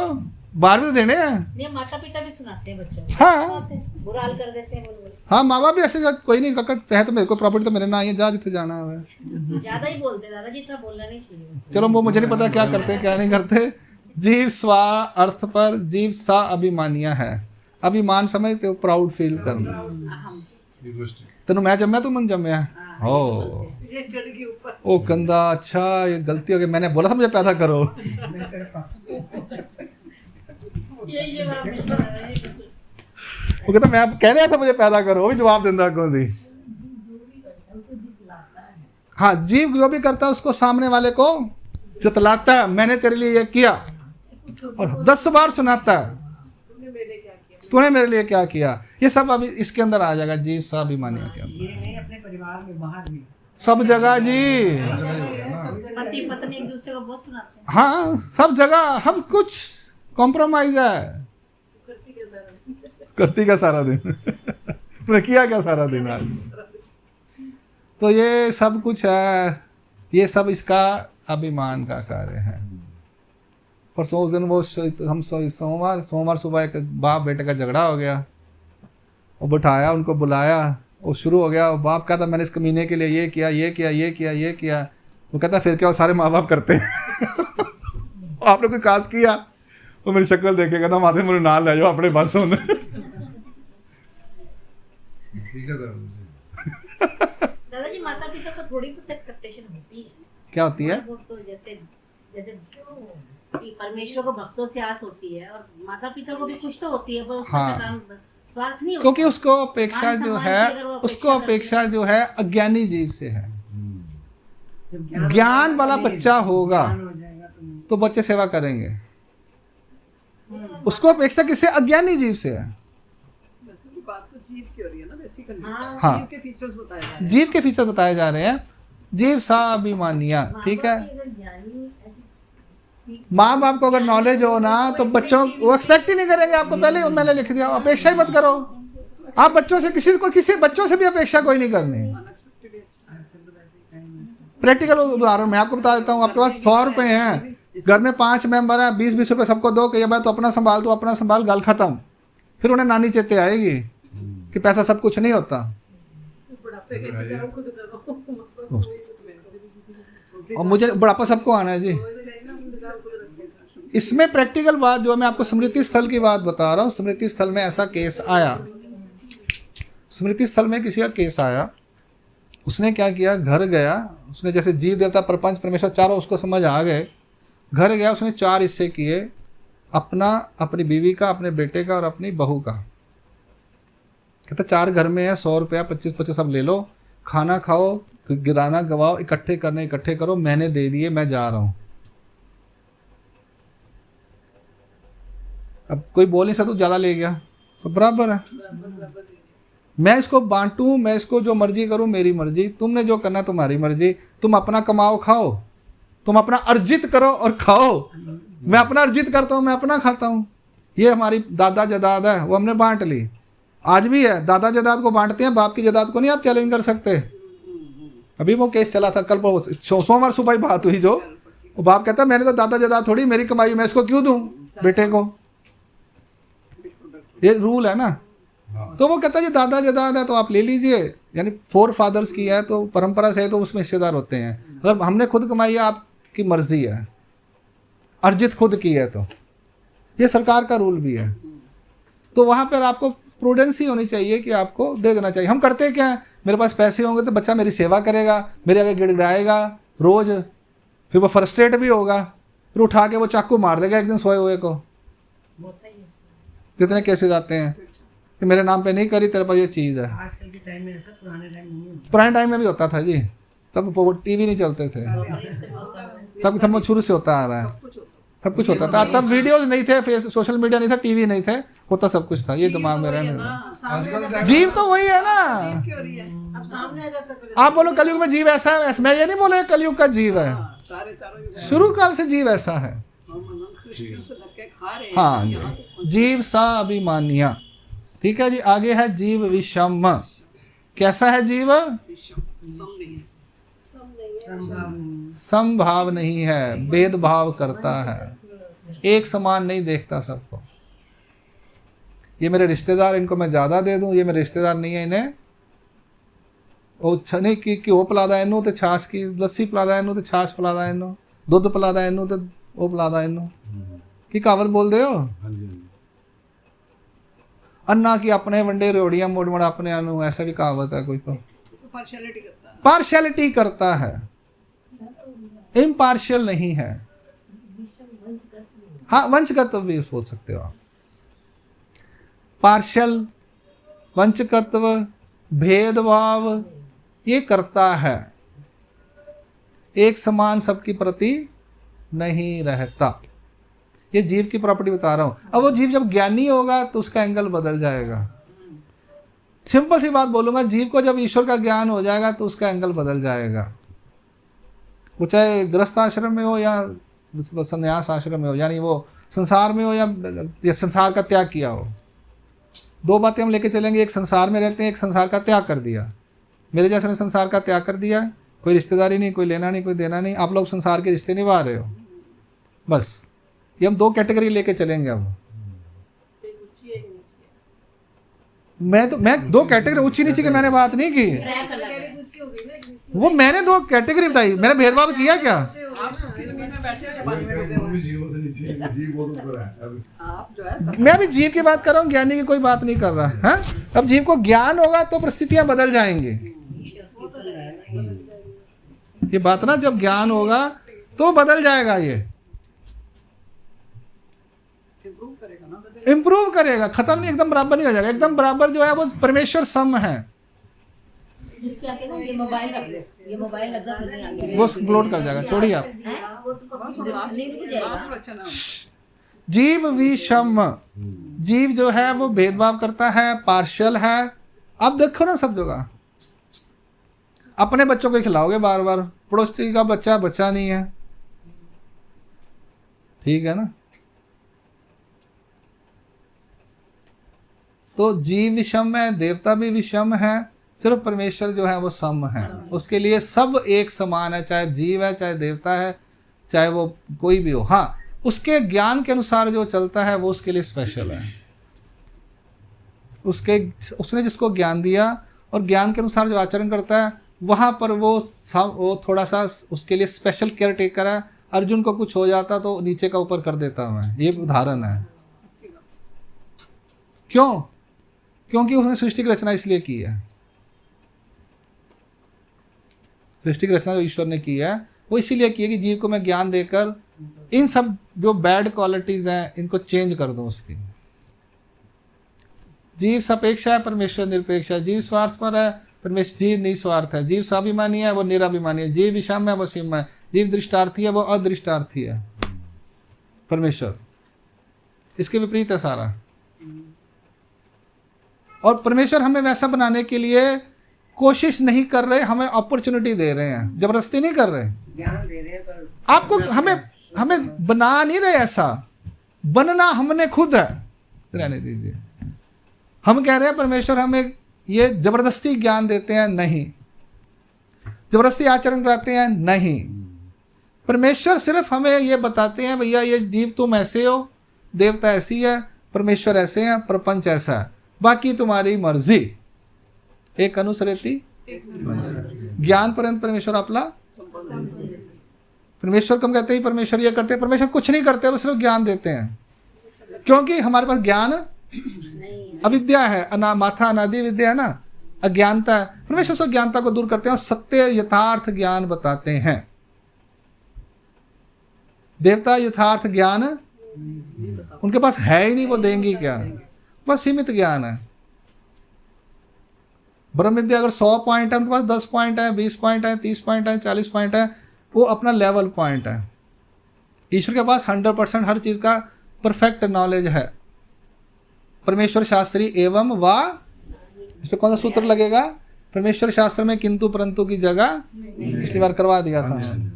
S1: 12 तो देने हैं।
S6: नहीं माता पिता भी सुनाते हैं बच्चों को।
S1: हाँ
S6: सुनाते हैं, बुरा हाल कर देते हैं बोल बोल।
S1: हाँ माँ बाप भी ऐसे कोई नहीं कहता है तो मेरे को प्रॉपर्टी तो मेरे ना ही है, जा जितने जाना है।
S6: ज्यादा ही बोलते हैं दादाजी, इतना बोलना नहीं चाहिए।
S1: चलो वो मुझे नहीं पता क्या करते हैं क्या नहीं करते। जीव स्व अर्थ पर, जीव सा अभिमानिया है। अभिमान समझते हो, प्राउड फील करना।
S6: अहम।
S1: तेनू मैं जम्या तू मन जम्या हो,
S3: ये चढ़ गई ऊपर।
S1: ओ कंधा अच्छा ये गलती हो गई, मैंने बोला था मुझे पैदा करो।
S3: मैं तेरे पापा।
S6: यही जवाब मिलता है।
S1: वो कहता मैं कह रहा था मुझे पैदा करो, वो भी जवाब देता कौन दी। हाँ जीव जो भी करता है उसको सामने वाले को जतलाता है, मैंने तेरे लिए ये किया, और 10 बार सुनाता है तूने मेरे लिए क्या किया। ये सब अभी इसके अंदर आ जाएगा, जीव स्वाभिमानियों के अंदर,
S3: ये नहीं अपने परिवार में, बाहर भी।
S1: सब जगह जी।
S6: पति पत्नी एक दूसरे को बहुत सुनाते हैं।
S1: हाँ सब जगह हम कुछ कॉम्प्रोमाइज है। करती का सारा दिन तूने किया क्या सारा दिन आज। तो ये सब कुछ है, ये सब इसका अभिमान का कार्य है। परसों उस दिन वो सोमवार सुबह एक बाप बेटे का झगड़ा हो गया, वो बिठाया, उनको बुलाया, वो शुरू हो गया। बाप कहता मैंने इस कमीने के लिए ये किया ये किया ये किया ये किया। वो कहता फिर क्या, सारे माँ बाप करते हैं। आपने कोई काज किया? वो मेरी शक्ल देखेगा ना, माथे मुझे नाल ले जाओ अपने बस होने।
S2: ठीक है
S6: दादाजी माता पिता को थोड़ी बहुत एक्सेप्टेशन होती है।
S1: क्या होती है?
S6: वो तो जैसे जैसे कि परमेश्वर को भक्तों से आस होती है और माता पिता को भी कुछ तो होती है, पर उसका
S1: हाँ।
S6: काम स्वार्थ नहीं होता।
S1: क्योंकि उसको अपेक्षा
S6: मान
S1: जो
S6: सम्मान
S1: है,
S6: की अगर वो
S1: उसको
S6: अपेक्षा
S1: अपेक्षा जो है अज्ञानी जीव से है।
S3: जब
S1: ज्ञान वाला बच्चा होगा
S3: ज्ञान हो जाएगा
S1: तो बच्चे सेवा करेंगे। उसको अपेक्षा किससे? अज्ञानी जीव से है।
S4: वैसे भी बात तो जीव की हो रही है ना बेसिकली।
S1: हाँ।
S4: जीव के फीचर्स बताए जा रहे हैं।
S1: जीव के फीचर बताए जा रहे हैं। जीव सा अभिमानिया, ठीक है। माँ बाप को अगर नॉलेज हो ना तो बच्चों वो एक्सपेक्ट ही नहीं करेंगे आपको। पहले मैंने लिख दिया, अपेक्षा ही मत करो आप बच्चों से। किसी बच्चों से भी अपेक्षा कोई नहीं करनी। प्रैक्टिकल उदाहरण मैं आपको बता देता हूँ। आपके पास 100 रुपए हैं, घर में 5 मेंबर हैं, 20-20 रुपए सबको दो कि ये बात तो अपना संभाल, तो अपना संभाल, गल खत्म। फिर उन्हें नानी चेते आएगी कि पैसा सब कुछ नहीं होता। और मुझे बुढ़ापा सबको आना है जी। इसमें प्रैक्टिकल बात जो मैं आपको स्मृति स्थल की बात बता रहा हूँ। स्मृति स्थल में ऐसा केस आया, स्मृति स्थल में किसी का केस आया। उसने क्या किया, घर गया, उसने जैसे जीव देवता प्रपंच परमेश्वर चारों उसको समझ आ गए। घर गया, उसने 4 हिस्से किए, अपना, अपनी बीवी का, अपने बेटे का और अपनी बहू का। कहता 4 घर में है, 100 रुपया 25-25 सब ले लो, खाना खाओ, गिराना गवाओ, इकट्ठे करो, मैंने दे दिए, मैं जा रहा हूँ। अब कोई बोल नहीं सकता, ज़्यादा ले गया, सब बराबर है। मैं इसको बांटूं, मैं इसको जो मर्जी करूं, मेरी मर्जी। तुमने जो करना तुम्हारी मर्जी। तुम अपना कमाओ खाओ, तुम अपना अर्जित करो और खाओ। मैं अपना अर्जित करता हूं, मैं अपना खाता हूं। ये हमारी दादा जदाद है, वो हमने बांट ली। आज भी है, दादा जदाद को बांटते हैं, बाप की जदाद को नहीं आप चैलेंज कर सकते। अभी वो केस चला था कल, सोमवार सुबह ही बात हुई, जो वो बाप कहता है मैंने तो दादा जदाद थोड़ी, मेरी कमाई मैं इसको क्यों दूं बेटे को। ये रूल है ना। तो वो कहता है जी दादा जदाद है तो आप ले लीजिए, यानी 4 फादर्स की है तो परंपरा से है तो उसमें हिस्सेदार होते हैं। अगर हमने खुद कमाई है, आपकी मर्जी है, अर्जित खुद की है, तो ये सरकार का रूल भी है। तो वहाँ पर आपको प्रूडेंसी होनी चाहिए कि आपको दे देना चाहिए। हम करते क्या है, मेरे पास पैसे होंगे तो बच्चा मेरी सेवा करेगा, मेरे आगे गिड़गिड़ाएगा रोज, फिर वो फ्रस्ट्रेट भी होगा, फिर उठा के वो चाकू मार देगा एक दिन सोए हुए को। कितने केसेस आते हैं कि मेरे नाम पे नहीं करी, तेरे पास ये चीज़ है।
S3: आजकल के टाइम में ऐसा, पुराने टाइम में नहीं होता।
S1: पुराने टाइम में भी होता था जी, तब वो टीवी नहीं चलते थे, सब शुरू से होता आ रहा है, सब कुछ होता था। तब वीडियोज नहीं थे, सोशल मीडिया नहीं था, टीवी नहीं थे, होता सब कुछ था। ये दिमाग में रहने, जीव तो वही है ना।
S4: क्यों हो रही है?
S6: अब सामने आ जाता
S1: आप बोलो कलयुग में जीव ऐसा है, मैं ये नहीं बोले कलयुग का जीव है,
S4: सारे चारों युग
S1: शुरू काल से जीव ऐसा है।
S4: हम अनंत सृष्टियों से धक्के खा रहे हैं।
S1: हाँ
S4: यहाँ तो
S1: जीव सा अभिमानिया, ठीक है जी। आगे है जीव विषम। कैसा है जीव?
S4: विषम, सम नहीं है।
S1: समभाव नहीं है, भेदभाव करता है, एक समान नहीं देखता सबको। ये मेरे रिश्तेदार, इनको मैं ज़्यादा दे दूं, ये मेरे रिश्तेदार नहीं है, इन्हें ਉਹ ਛਨੇ ਕੀ ਘਿਓ ਪਿਲਾਦਾ ਇਹਨੂੰ ਤੇ ਛਾਛ ਕੀ ਲੱਸੀ ਪਿਲਾਦਾ ਇਹਨੂੰ ਤੇ ਛਾਛ ਪਿਲਾਦਾ ਇਹਨੂੰ, ਦੁੱਧ ਪਿਲਾਦਾ ਇਹਨੂੰ ਤੇ ਉਹ ਪਿਲਾਦਾ ਇਹਨੂੰ। ਕੀ ਕਹਾਵਤ ਬੋਲਦੇ ਹੋ? अन्ना की अपने वंडे रोड़ियां मोड़ मोड़ अपने अनु, ऐसा भी कहावत है कुछ। तो
S4: पार्शियलिटी करता है,
S1: पार्शियलिटी करता है, इम्पार्शियल नहीं है। हाँ वंचकत्व भी बोल सकते हो आप। पार्शियल, वंचकत्व, भेदभाव ये करता है, एक समान सबकी प्रति नहीं रहता। ये जीव की प्रॉपर्टी बता रहा हूं। अब वो जीव जब ज्ञानी होगा तो उसका एंगल बदल जाएगा। सिंपल सी बात बोलूंगा, जीव को जब ईश्वर का ज्ञान हो जाएगा तो उसका एंगल बदल जाएगा। वो चाहे गृहस्थ आश्रम में हो या संन्यास आश्रम में हो, यानी वो संसार में हो या संसार का त्याग किया हो। 2 बातें हम लेके चलेंगे, एक संसार में रहते हैं, एक संसार का त्याग कर दिया। मेरे जैसे ने संसार का त्याग कर दिया, कोई रिश्तेदारी नहीं, कोई लेना नहीं, कोई देना नहीं, आप लोग संसार के रिश्ते निभा रहे हो बस। ये हम 2 कैटेगरी लेके चलेंगे अब। मैं 2 कैटेगरी ऊंची नीचे की मैंने बात नहीं की, वो मैंने 2 कैटेगरी बताई। मैंने भेदभाव किया क्या?
S4: आप सुखी जमीन में बैठे हो या पानी में डूबे हो?
S2: वो भी जीवों से नीचे है, जीव बहुत ऊपर है अभी।
S4: आप जो है
S1: मैं अभी जीव की बात कर रहा हूँ, ज्ञानी की कोई बात नहीं कर रहा है। अब जीव को ज्ञान होगा तो परिस्थितियां बदल जाएंगी। ये बात ना, जब ज्ञान होगा तो बदल जाएगा, ये
S4: इम्प्रूव करेगा ना,
S1: इंप्रूव करेगा, खत्म नहीं, एकदम बराबर नहीं हो जाएगा। एकदम बराबर जो है वो परमेश्वर सम है।
S6: जिसके आगे ना ये मोबाइल रख ले, ये मोबाइल लगा फिर नहीं आगे
S1: वो अपलोड कर जाएगा, छोड़िए आप।
S6: वो तो
S4: बस
S6: कभी
S4: लास्ट
S6: नहीं रुक जाएगा।
S4: लास्ट वचन है उनका।
S1: जीव विषम, जीव जो है वो भेदभाव करता है, पार्शियल है। अब देखो ना सब जगह, अपने बच्चों को खिलाओगे बार बार, पड़ोसी का बच्चा बच्चा नहीं है, ठीक है ना। तो जीव विषम है, देवता भी विषम है, सिर्फ परमेश्वर जो है वो सम है। उसके लिए सब एक समान है, चाहे जीव है, चाहे देवता है, चाहे वो कोई भी हो। हाँ, उसके ज्ञान के अनुसार जो चलता है वो उसके लिए स्पेशल है। उसने जिसको ज्ञान दिया और ज्ञान के अनुसार जो आचरण करता है, वहां पर वो थोड़ा सा उसके लिए स्पेशल केयर टेकर है। अर्जुन को कुछ हो जाता तो नीचे का ऊपर कर देता मैं, ये उदाहरण है। क्यों? क्योंकि उसने सृष्टि की रचना इसलिए की है। सृष्टि की रचना जो ईश्वर ने की है वो इसीलिए की है कि जीव को मैं ज्ञान देकर इन सब जो बैड क्वालिटीज हैं इनको चेंज कर दूं उसकी। जीव सापेक्ष है, परमेश्वर निरपेक्ष है। जीव स्वार्थ पर है, परमेश्वर जीव निस्वार्थ है। जीव स्वाभिमानी है, वो निराभिमानी है। जीव विषम है, वो सिम है। जीव दृष्टार्थी है, वो अदृष्टार्थी है। परमेश्वर इसके विपरीत है सारा। और परमेश्वर हमें वैसा बनाने के लिए कोशिश नहीं कर रहे, हमें अपॉर्चुनिटी दे रहे हैं, जबरदस्ती नहीं कर रहे।
S3: ज्ञान दे रहे हैं पर
S1: आपको हमें बना नहीं रहे, ऐसा बनना हमने खुद है। रहने दीजिए। हम कह रहे हैं परमेश्वर हमें ये जबरदस्ती ज्ञान देते हैं, नहीं। जबरदस्ती आचरण कराते हैं, नहीं। परमेश्वर सिर्फ हमें ये बताते हैं, भैया ये जीव तुम ऐसे हो, देवता ऐसी है, परमेश्वर ऐसे हैं, प्रपंच ऐसा है, बाकी तुम्हारी मर्जी। एक अनुसरेती ज्ञान पर्यंत परमेश्वर आपला। परमेश्वर को हम कहते हैं परमेश्वर ये करते हैं, परमेश्वर कुछ नहीं करते, वो सिर्फ ज्ञान देते हैं। क्योंकि हमारे पास ज्ञान अविद्या है, माथा अनादि विद्या है ना, अज्ञानता है। परमेश्वर उस अज्ञानता को दूर करते हैं और सत्य यथार्थ ज्ञान बताते हैं। देवता यथार्थ ज्ञान उनके पास है ही नहीं, वो देंगे क्या? बस सीमित ज्ञान है। ब्रह्म विद्या अगर 100 पॉइंट है, उनके पास 10 पॉइंट है, 20 पॉइंट है, 30 पॉइंट है, 40 पॉइंट है, वो अपना लेवल पॉइंट है। ईश्वर के पास 100% हर चीज का परफेक्ट नॉलेज है। परमेश्वर शास्त्री एवं वा, इस पे कौन सा सूत्र लगेगा? परमेश्वर शास्त्र में किंतु परंतु की जगह पिछली बार करवा दिया था हमने।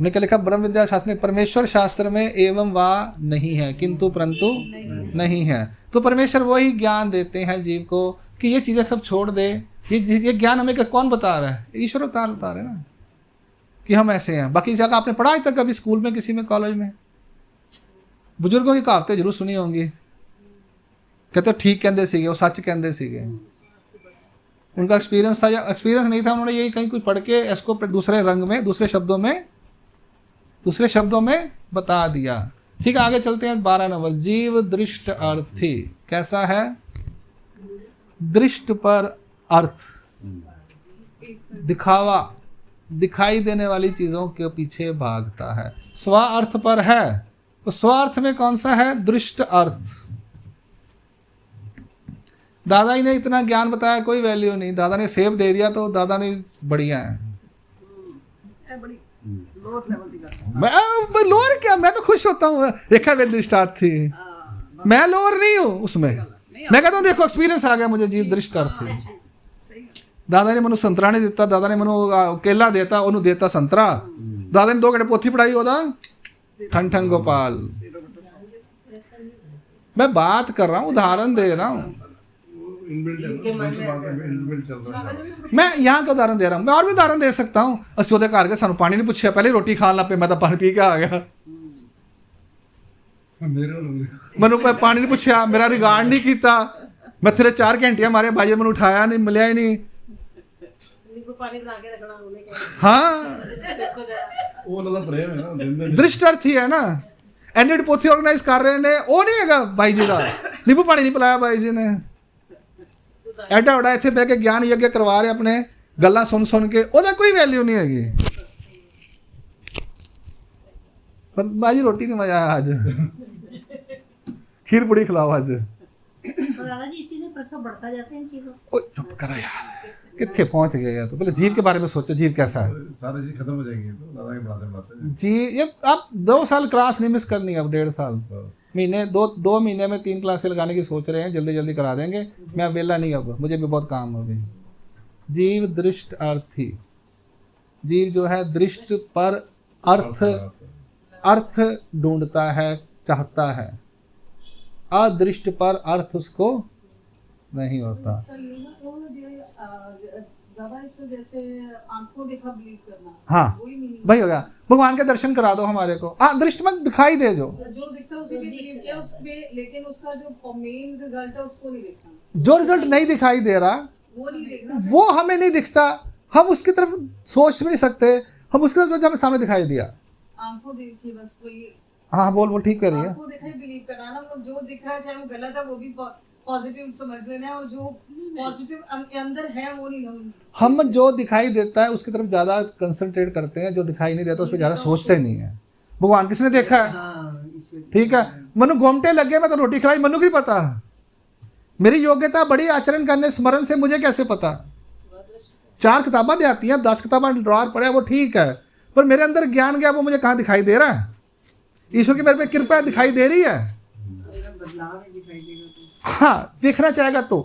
S1: क्या लिखा? ब्रह्म विद्या शास्त्र में परमेश्वर शास्त्र में एवं वा नहीं है, किंतु परंतु नहीं है। तो परमेश्वर वही ज्ञान देते हैं जीव को कि ये चीजें सब छोड़ दे। ये ज्ञान हमें कौन बता रहा है? ईश्वर बता रहे ना कि हम ऐसे हैं। बाकी जगह आपने पढ़ा आज तक कभी स्कूल में, किसी में, कॉलेज में? बुजुर्गों की कहावतें जरूर सुनी होंगी। कहते ठीक कहते सीगे, वो सच कहते सीगे। उनका एक्सपीरियंस था या एक्सपीरियंस नहीं था, उन्होंने यही कहीं कुछ पढ़ के इसको दूसरे रंग में, दूसरे शब्दों में बता दिया। ठीक है, आगे चलते हैं। 12 नंबर, जीव दृष्ट अर्थी। कैसा है? दृष्ट पर अर्थ, दिखावा, दिखाई देने वाली चीजों के पीछे भागता है। स्व अर्थ पर है, तो स्व अर्थ में कौन सा है? दृष्ट अर्थ। दादा ही ने इतना ज्ञान बताया, कोई वैल्यू नहीं। दादा ने सेब दे दिया तो दादा ने बढ़िया है।
S4: बड़ी लोअर लेवल की बात है।
S1: मैं लोअर क्या, मैं तो खुश होता हूँ। देखा वे दृष्टार्थ थी, मैं लोअर नहीं हूँ उसमें। मैं कहता हूँ देखो एक्सपीरियंस आ गया मुझे, जीव दृष्टार्थ थी। दादा ने मनु संतरा नहीं देता, दादा ने मनु केला देता, ओनू देता संतरा। दादा ने 2 घंटे पोथी पढ़ाई होता ठन ठन गोपाल। मैं बात कर रहा हूँ, उदाहरण दे रहा हूँ। मैं यहाँ का उदाहरण दे रहा हूँ, मैं और भी उदाहरण दे सकता हूँ। असोदे घर के सानू पानी नहीं पूछा, पहले रोटी खान लग पे, मैं तो पानी पी के आ गया।
S2: मेरे वालों
S1: मैनू कोई पानी नहीं पूछा, मेरा रिगार्ड नहीं किया, मैं तेरे 4 घंटे मारे भाई मैंने उठाया नहीं, मिलया ही नहीं।
S6: नींबू पानी बना के रखना उन्हें क्या
S1: हाँ
S6: देखो जरा।
S2: वो वाला प्रेम है ना, दिन दिन
S1: दृष्ट अर्थी है ना। एनएड पोथी ऑर्गेनाइज कर रहे ने, वो नहीं हैगा भाई जी का, नींबू पानी नहीं पिलाया भाई जी ने। एडा वड़ा इत्थे बह के ज्ञान यज्ञ करवा रहे अपने, गल्लां सुन के, ओदा कोई वैल्यू नहीं हैगी। पर भाई रोटी नहीं मजा आया आज, खीर पूड़ी खिलाओ आज।
S6: तो दादाजी इसी से प्रसव बढ़ता जाते हैं इन चीजों।
S1: ओए चुप करो यार, कितने पहुंच गए यार। तो पहले जीव के बारे में सोचो, जीव कैसा है।
S2: सारी चीज खत्म हो जाएंगी तो दादा के बढ़ाते
S1: जी ये आप 2 साल क्लास नहीं मिस करनी है, अब 1.5 साल महीने, 2 महीने में 3 क्लासें लगाने की सोच रहे हैं, जल्दी जल्दी करा देंगे। मैं वेला नहीं, अब मुझे भी बहुत काम हो गई। जीव दृष्ट अर्थी, जीव जो है दृष्ट पर अर्थ ढूंढता है, चाहता है, अदृष्ट पर अर्थ उसको नहीं होता।
S4: इसका ये ना तो ज्यादा इसमें जैसे आंखों देखा बिलीव करना,
S1: हाँ
S4: वही मीनिंग
S1: भाई हो गया, भगवान के दर्शन करा दो हमारे को। हाँ दृष्ट मत दिखाई दे, जो
S4: जो दिखता है उसी पे बिलीव किया उसमें, लेकिन उसका जो मेन रिजल्ट है उसको नहीं देखना,
S1: जो रिजल्ट नहीं दिखाई दे रहा
S4: वो नहीं देखना।
S1: वो हमें नहीं दिखता, हम उसकी तरफ सोच भी नहीं सकते, हम उसकी तरफ जो हमें सामने दिखाई दिया।
S4: आंखों देखी बस वही,
S1: हाँ बोल ठीक कर रही है।
S4: आंखों देखा ही बिलीव करना ना, मतलब जो दिख रहा है चाहे वो गलत है वो भी पॉजिटिव समझ लेना है, और जो पॉजिटिव अंदर है वो नहीं।
S1: हम जो दिखाई देता है उसकी तरफ ज़्यादा कंसंट्रेट करते हैं, जो दिखाई नहीं देता उस पर ज़्यादा सोचते नहीं है। भगवान किसने देखा है?
S3: हाँ इसलिए
S1: ठीक है, मनु घोमटे लगे, मैं तो रोटी खिलाई, मनु की पता, मेरी योग्यता बड़ी आचरण करने स्मरण से मुझे कैसे पता। 4 किताबें आती हैं, 10 किताबें ड्रॉर पड़े, वो ठीक है, पर मेरे अंदर ज्ञान गया, वो मुझे कहाँ दिखाई दे रहा है? ईश्वर की मेरे पे कृपा दिखाई दे रही है।
S3: बदलाव ही दिखाई देगा तो।
S1: हाँ देखना चाहेगा तो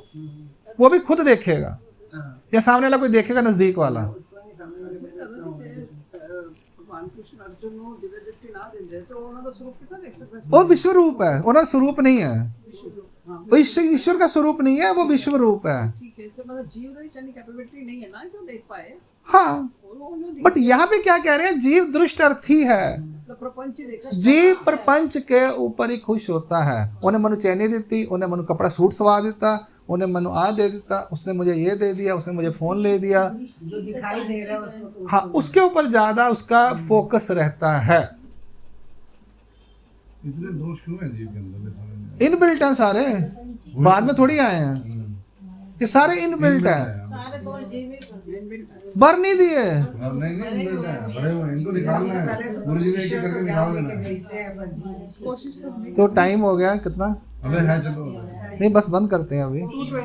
S1: वो भी खुद देखेगा, या सामने वाला कोई देखेगा, नजदीक वाला।
S3: उसको नहीं सामने वाले को
S4: भगवान कृष्ण अर्जुन ਨੂੰ ਦਿਵਯ ਦ੍ਰਿਸ਼ਟੀ ਨਾ ਦਿੰਦੇ ਤਾਂ ਉਹਨਾਂ ਦਾ ਸਰੂਪ ਕਿੱਥੋਂ ਦੇਖ ਸਕਦੇ ਸੀ?
S1: वो विश्व रूप है, वो ना स्वरूप नहीं है, वो ईश्वर का स्वरूप नहीं है, वो विश्व रूप है।
S4: ठीक है, तो मतलब जीव ਦਾ इतनी कैपेबिलिटी नहीं है ना जो देख पाए,
S1: हाँ
S4: वो नहीं
S1: बट यहाँ पे क्या कह रहे हैं, जीव दृष्ट अर्थी है।
S4: तो प्रपंच ही देख
S1: जीव प्रपंच के ऊपर ही खुश होता है। उन्हें मनु चैनी देती, उन्हें मनु कपड़ा सूट सवा देता, उन्हें मनु आ दे देता, उसने मुझे ये दे दिया, उसने मुझे फोन ले दिया।
S3: जो दिखाई दे रहा है उसको तो
S1: हाँ उसके ऊपर ज्यादा उसका फोकस रहता है।
S2: इतने दोष क्यों है जीव के अंदर? समझ नहीं
S1: इनबिल्ट हैं सारे, बाद में थोड़ी आए हैं, ये सारे इनबिल्ट हैं,
S6: सारे दोष जीव में करते हैं।
S1: बर नहीं दिए।
S2: हाँ, नहीं इनबिल्ट है, बड़े हुए हैं, इनको निकालना है, गुरु जी ने एक एक करके निकाल देना है।
S3: भेजते हैं बंदी।
S4: कोशिश करनी।
S1: तो टाइम हो गया कितना?
S2: अबे है चलो
S1: नहीं बस बंद करते हैं अभी,
S2: जीव-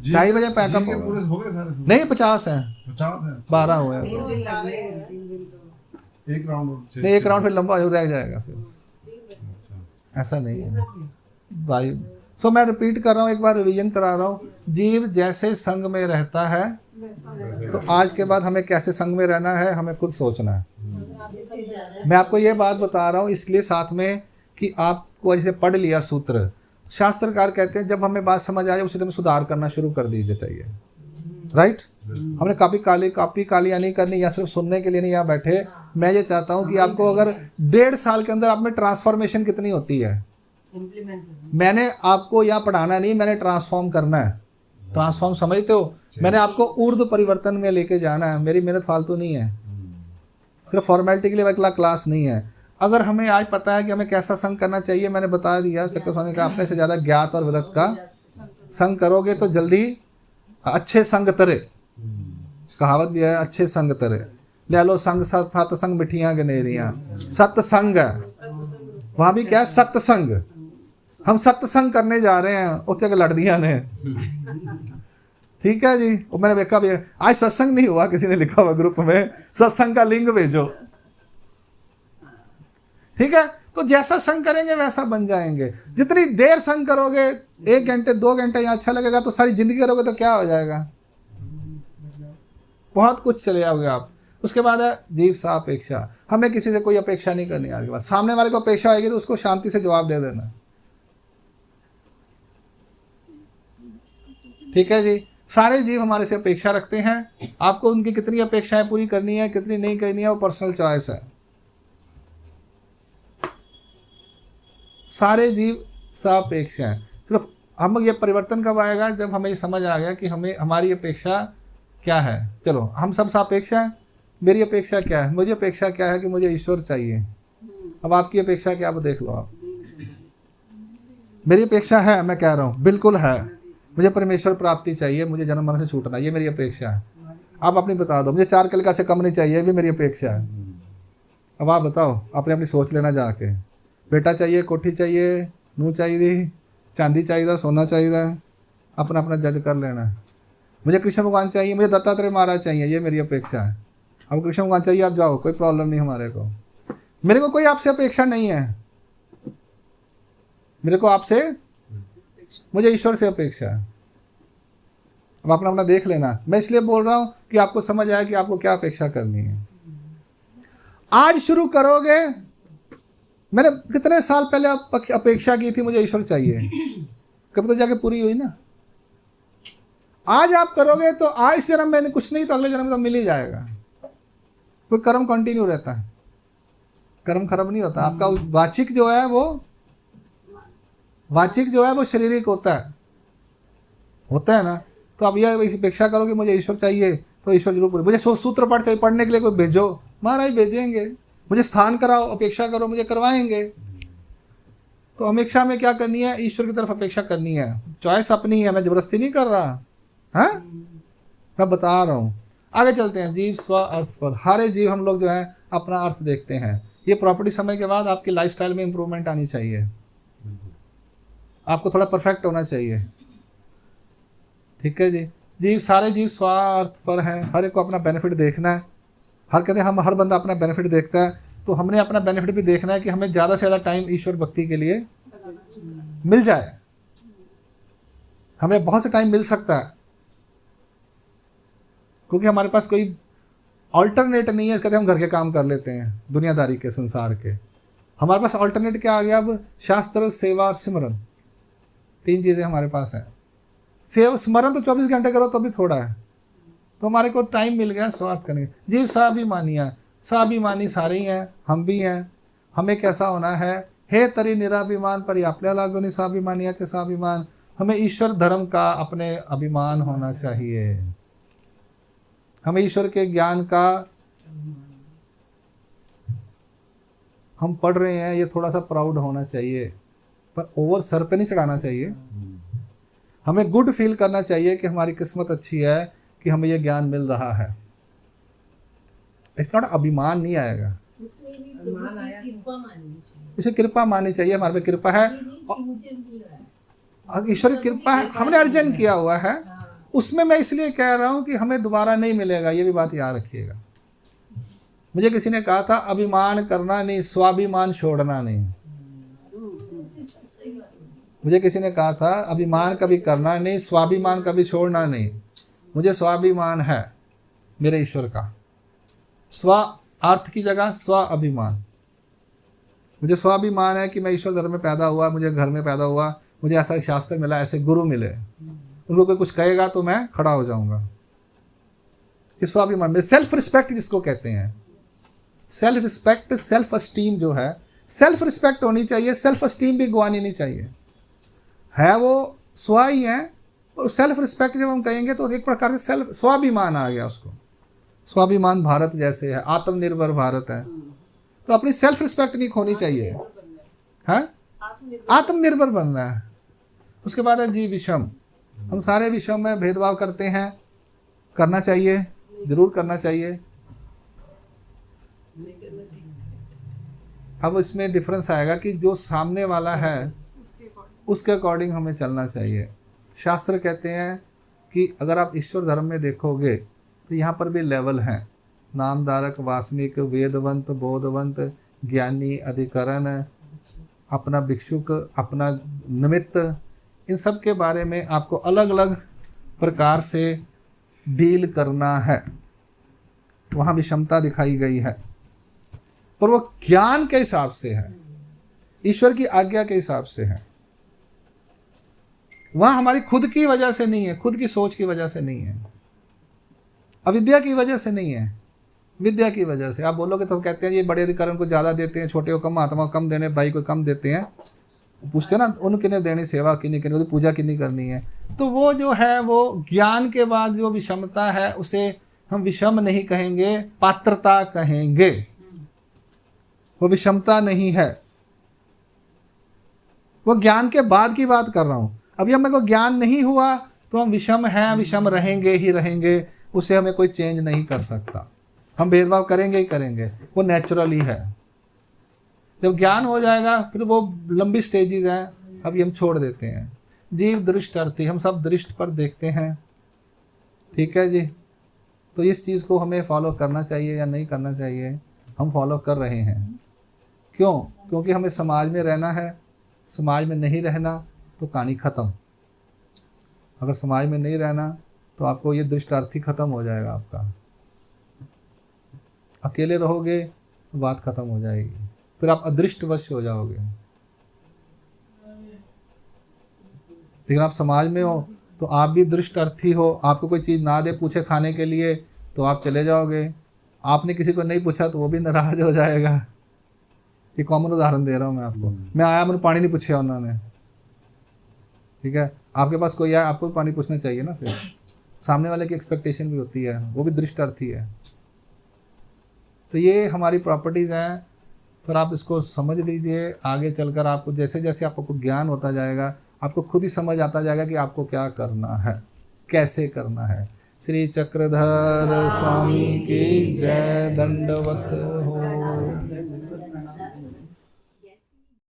S1: 2:30 बजे पैकअप
S2: जीव के
S1: होगा।
S2: पूरे हो गए सारे?
S1: नहीं 50 हैं,
S2: 50 है।
S1: 12 हुए हैं।
S3: 3 दिन लग गए, 3 दिन तो।
S2: एक राउंड और
S1: नहीं 1 राउंड फिर लंबा रह जाएगा फिर,
S2: अच्छा।
S1: ऐसा नहीं है भाई। सो मैं रिपीट कर रहा हूँ, एक बार रिवीजन करा रहा हूँ। जीव जैसे संग में रहता है, तो आज के बाद हमें कैसे संग में रहना है हमें खुद सोचना है। मैं आपको ये बात बता रहा हूँ इसलिए साथ में कि आपको जैसे पढ़ लिया सूत्र, शास्त्रकार कहते हैं जब हमें बात समझ आए उसी में सुधार करना शुरू कर दीजिए चाहिए, राइट। हमने कॉपी कालियाँ नहीं करनी, या सिर्फ सुनने के लिए नहीं यहाँ बैठे। मैं ये चाहता हूँ कि आपको अगर 1.5 साल के अंदर आप में ट्रांसफॉर्मेशन कितनी होती है,
S3: इम्प्लीमेंट
S1: मैंने आपको यहाँ पढ़ाना नहीं, मैंने ट्रांसफॉर्म करना है। ट्रांसफॉर्म समझते हो, मैंने आपको ऊर्ध्व परिवर्तन में लेके जाना है। मेरी मेहनत फालतू नहीं है, सिर्फ फॉर्मेलिटी के लिए अगला क्लास नहीं है। अगर हमें आज पता है कि हमें कैसा संग करना चाहिए, मैंने बता दिया चक्कर स्वामी का, अपने से ज़्यादा ज्ञात और विरत का संग करोगे तो जल्दी अच्छे संग तरे, कहावत भी है, अच्छे संग तरे। ले लो संग सत्संग मिठियाँ गनेरियाँ, सत्संग है वहाँ भी क्या है, सत्संग। हम सत्संग करने जा रहे हैं, उत्ते के लड़ दिया ने, ठीक है जी। वो मैंने देखा भी है, आज सत्संग नहीं हुआ, किसी ने लिखा हुआ ग्रुप में सत्संग का लिंक भेजो, ठीक है। तो जैसा संग करेंगे वैसा बन जाएंगे। जितनी देर संग करोगे, 1 घंटे 2 घंटे यहाँ अच्छा लगेगा, तो सारी जिंदगी करोगे तो क्या हो जाएगा, बहुत कुछ चले जाओगे आप। उसके बाद है जीव सापेक्षा, हमें किसी से कोई अपेक्षा नहीं करनी। आगे बात, सामने वाले को अपेक्षा आएगी तो उसको शांति से जवाब दे देना, ठीक है जी। सारे जीव हमारे से अपेक्षा रखते हैं, आपको उनकी कितनी अपेक्षाएं पूरी करनी है कितनी नहीं करनी है वो पर्सनल चॉइस है। सारे जीव सापेक्ष हैं। सिर्फ हम ये परिवर्तन कब आएगा, जब हमें ये समझ आ गया कि हमें हमारी अपेक्षा क्या है। चलो हम सब सापेक्ष हैं, मेरी अपेक्षा क्या है, मुझे अपेक्षा क्या है कि मुझे ईश्वर चाहिए। अब आपकी अपेक्षा क्या, अब देख लो आप। मेरी अपेक्षा है, मैं कह रहा हूँ बिल्कुल है, मुझे परमेश्वर प्राप्ति चाहिए, मुझे जन्म मरण से छूटना, ये मेरी अपेक्षा है। आप अपनी बता दो, मुझे 4 कलिका से कम नहीं चाहिए, ये भी मेरी अपेक्षा है। अब आप बताओ, आपने अपनी सोच लेना जाके, बेटा चाहिए, कोठी चाहिए, नूह चाहिए, चांदी चाहिए, सोना चाहिए, अपना अपना जज कर लेना। मुझे कृष्ण भगवान चाहिए, मुझे दत्तात्रेय महाराज चाहिए, ये मेरी अपेक्षा है। अब कृष्ण भगवान चाहिए, आप जाओ, कोई प्रॉब्लम नहीं हमारे को। मेरे को कोई आपसे अपेक्षा नहीं है, मेरे को आपसे, मुझे ईश्वर से अपेक्षा है। अब अपना अपना देख लेना। मैं इसलिए बोल रहा हूँ कि आपको समझ आए कि आपको क्या अपेक्षा करनी है। आज शुरू करोगे, मैंने कितने साल पहले अपेक्षा की थी मुझे ईश्वर चाहिए, कभी तो जाके पूरी हुई ना। आज आप करोगे तो आज जन्म मैंने कुछ नहीं तो अगले जन्म तो मिल ही जाएगा। कोई कर्म कंटिन्यू रहता है, कर्म खराब नहीं होता आपका। वाचिक जो है वो शारीरिक होता है ना। तो आप ये अपेक्षा करो कि मुझे ईश्वर चाहिए तो ईश्वर जरूर पूरे। मुझे सूत्र पाठ चाहिए पढ़ने के लिए, कोई भेजो, महाराज भेजेंगे। मुझे स्थान कराओ, अपेक्षा करो, मुझे करवाएंगे। तो अपेक्षा में क्या करनी है, ईश्वर की तरफ अपेक्षा करनी है। चॉइस अपनी है, मैं जबरदस्ती नहीं कर रहा, हाँ मैं बता रहा हूँ। आगे चलते हैं। जीव स्व अर्थ पर, हर जीव हम लोग जो है अपना अर्थ देखते हैं। ये प्रॉपर्टी समय के बाद आपकी लाइफस्टाइल में इंप्रूवमेंट आनी चाहिए, आपको थोड़ा परफेक्ट होना चाहिए, ठीक है जी। जीव सारे जीव स्वार्थ पर हैं, हर एक को अपना बेनिफिट देखना है। हर कहते हैं हम हर बंदा अपना बेनिफिट देखता है, तो हमने अपना बेनिफिट भी देखना है कि हमें ज़्यादा से ज़्यादा टाइम ईश्वर भक्ति के लिए मिल जाए। हमें बहुत से टाइम मिल सकता है क्योंकि हमारे पास कोई ऑल्टरनेट नहीं है। कहते हैं हम घर के काम कर लेते हैं दुनियादारी के, संसार के। हमारे पास ऑल्टरनेट क्या आ गया अब, शास्त्र, सेवा और सिमरन, 3 चीज़ें हमारे पास हैं। सेवा स्मरण तो 24 घंटे करो तो भी थोड़ा है, तो हमारे को टाइम मिल गया स्वार्थ करने का। जीव स्वाभिमानी सारे ही हैं, हम भी हैं। हमें कैसा होना है, हे तरी निराभिमान पर आपल्या लागून स्वाभिमानियाचे स्वाभिमान। हमें ईश्वर धर्म का अपने अभिमान होना चाहिए। हमें ईश्वर के ज्ञान का, हम पढ़ रहे हैं ये थोड़ा सा प्राउड होना चाहिए, पर ओवर सर पे नहीं चढ़ाना चाहिए। हमें गुड फील करना चाहिए कि हमारी किस्मत अच्छी है कि हमें ये ज्ञान मिल रहा है। इस थोड़ा अभिमान नहीं आएगा,
S5: उसमें भी प्रभु की कृपा माननी चाहिए।
S1: इसे कृपा माननी चाहिए, हमारे पे कृपा है,
S5: कि मुझे मिल रहा है,
S1: और ईश्वर की कृपा है, हमने अर्जन किया हुआ है उसमें। मैं इसलिए कह रहा हूँ कि हमें दोबारा नहीं मिलेगा, ये भी बात याद रखिएगा। मुझे किसी ने कहा था अभिमान करना नहीं, स्वाभिमान छोड़ना नहीं। मुझे किसी ने कहा था अभिमान कभी करना नहीं, स्वाभिमान कभी छोड़ना नहीं। मुझे स्वाभिमान है मेरे ईश्वर का, स्व अर्थ की जगह स्व अभिमान। मुझे स्वाभिमान है कि मैं ईश्वर धर्म में पैदा हुआ, मुझे घर में पैदा हुआ, मुझे ऐसा शास्त्र मिला, ऐसे गुरु मिले, उनको कोई कुछ कहेगा तो मैं खड़ा हो जाऊंगा। इस स्वाभिमान में सेल्फ रिस्पेक्ट जिसको कहते हैं, सेल्फ रिस्पेक्ट, सेल्फ अस्टीम जो है, सेल्फ रिस्पेक्ट होनी चाहिए, सेल्फ अस्टीम भी गवानी नहीं चाहिए। है वो स्व ही है, और सेल्फ रिस्पेक्ट जब हम कहेंगे तो एक प्रकार से सेल्फ स्वाभिमान आ गया उसको। स्वाभिमान भारत जैसे है, आत्मनिर्भर भारत है, तो अपनी सेल्फ रिस्पेक्ट नहीं खोनी चाहिए, है आत्मनिर्भर बनना है। उसके बाद है जीव विषम। हम सारे विषम में भेदभाव करते हैं, करना चाहिए, जरूर करना चाहिए। अब इसमें डिफरेंस आएगा कि जो सामने वाला है उसके अकॉर्डिंग हमें चलना चाहिए। शास्त्र कहते हैं कि अगर आप ईश्वर धर्म में देखोगे तो यहाँ पर भी लेवल हैं, नामधारक, वासनिक, वेदवंत, बोधवंत, ज्ञानी, अधिकरण, अपना भिक्षुक, अपना निमित्त, इन सब के बारे में आपको अलग अलग प्रकार से डील करना है। वहाँ भी क्षमता दिखाई गई है, पर वो ज्ञान के हिसाब से है, ईश्वर की आज्ञा के हिसाब से है। वहाँ हमारी खुद की वजह से नहीं है, खुद की सोच की वजह से नहीं है, अविद्या की वजह से नहीं है, विद्या की वजह से। आप बोलोगे तो कहते हैं ये बड़े अधिकरण को ज़्यादा देते हैं, छोटे को कम, आत्मा को कम देने, भाई को कम देते हैं। पूछते हैं ना उन किन्ने देनी सेवा किन्नी करनी, उसकी पूजा किन्नी करनी है। तो वो जो है वो ज्ञान के बाद जो विषमता है उसे हम विषम नहीं कहेंगे, पात्रता कहेंगे। वो विषमता नहीं है, वो ज्ञान के बाद की बात कर रहा हूं। अभी हमें को ज्ञान नहीं हुआ तो हम विषम हैं, विषम रहेंगे ही रहेंगे, उसे हमें कोई चेंज नहीं कर सकता। हम भेदभाव करेंगे ही करेंगे, वो नेचुरल ही है। जब ज्ञान हो जाएगा फिर वो लंबी स्टेजेस हैं, अभी हम छोड़ देते हैं। जीव दृष्ट अर्थी, हम सब दृष्ट पर देखते हैं, ठीक है जी। तो इस चीज़ को हमें फॉलो करना चाहिए या नहीं करना चाहिए? हम फॉलो कर रहे हैं। क्यों? क्योंकि हमें समाज में रहना है। समाज में नहीं रहना तो कहानी ख़त्म। अगर समाज में नहीं रहना तो आपको ये दृष्टार्थी ख़त्म हो जाएगा आपका। अकेले रहोगे तो बात ख़त्म हो जाएगी, फिर आप अदृष्टवश हो जाओगे। लेकिन आप समाज में हो तो आप भी दृष्टार्थी हो। आपको कोई चीज़ ना दे, पूछे खाने के लिए, तो आप चले जाओगे। आपने किसी को नहीं पूछा तो वो भी नाराज़ हो जाएगा। ये कॉमन उदाहरण दे रहा हूँ मैं आपको। मैं आया, मैंने पानी नहीं पूछा उन्होंने, ठीक है। आपके पास कोई आया, आपको भी पानी पूछना चाहिए ना। फिर सामने वाले की एक्सपेक्टेशन भी होती है, वो भी दृष्टार्थी है। तो ये हमारी प्रॉपर्टीज़ हैं। फिर आप इसको समझ लीजिए। आगे चलकर आपको जैसे जैसे आपको ज्ञान होता जाएगा, आपको खुद ही समझ आता जाएगा कि आपको क्या करना है, कैसे करना है। श्री चक्रधर स्वामी की जय। दंडवत हो।